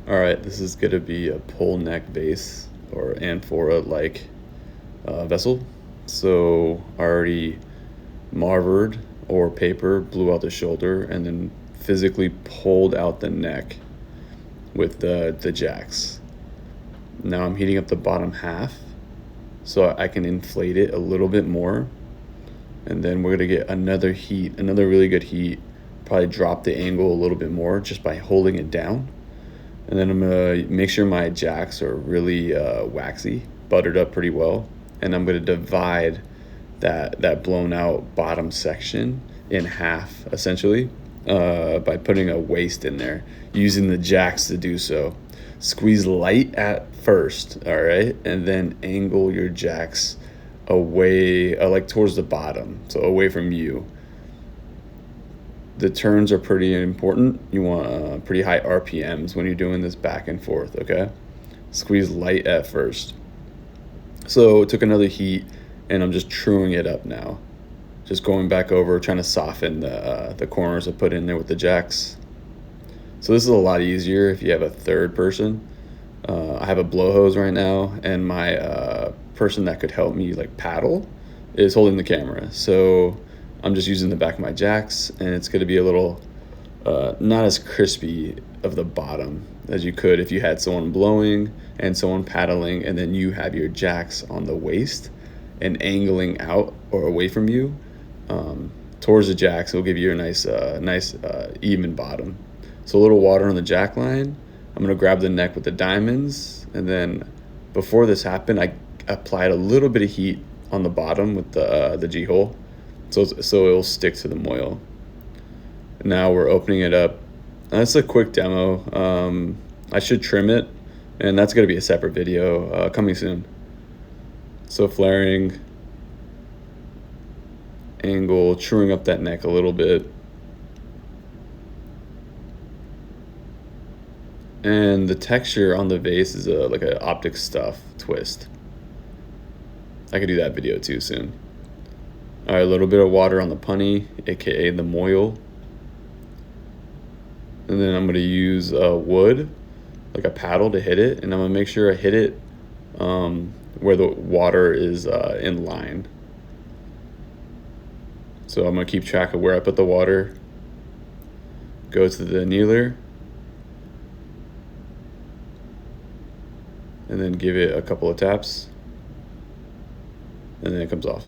All right, this is gonna be a pull neck vase or amphora like vessel. So I already marvered or paper, blew out the shoulder, and then physically pulled out the neck with the jacks. Now I'm heating up the bottom half so I can inflate it a little bit more. And then we're gonna get another heat, another really good heat, probably drop the angle a little bit more just by holding it down. And then I'm gonna make sure my jacks are really waxy, buttered up pretty well. And I'm gonna divide that blown out bottom section in half, essentially, by putting a waist in there, using the jacks to do so. Squeeze light at first, all right, and then angle your jacks away, like towards the bottom, so away from you. The turns are pretty important. You want pretty high RPMs when you're doing this back and forth, okay? Squeeze light at first. So it took another heat, and I'm just truing it up now. Just going back over, trying to soften the corners I put in there with the jacks. So this is a lot easier if you have a third person. I have a blow hose right now, and my person that could help me like paddle is holding the camera. So I'm just using the back of my jacks, and it's going to be a little not as crispy of the bottom as you could if you had someone blowing and someone paddling, and then you have your jacks on the waist and angling out or away from you towards the jacks. It'll give you a nice even bottom. So a little water on the jack line. I'm gonna grab the neck with the diamonds, and then before this happened, I applied a little bit of heat on the bottom with the G-hole, so it'll stick to the moil. Now we're opening it up. That's a quick demo. I should trim it, and that's gonna be a separate video coming soon. So flaring, angle, truing up that neck a little bit. And the texture on the vase is like an optic stuff twist. I could do that video too soon. All right, a little bit of water on the punny, aka the moil. And then I'm gonna use wood, like a paddle, to hit it. And I'm gonna make sure I hit it where the water is in line. So I'm gonna keep track of where I put the water. Go to the annealer. And then give it a couple of taps, and then it comes off.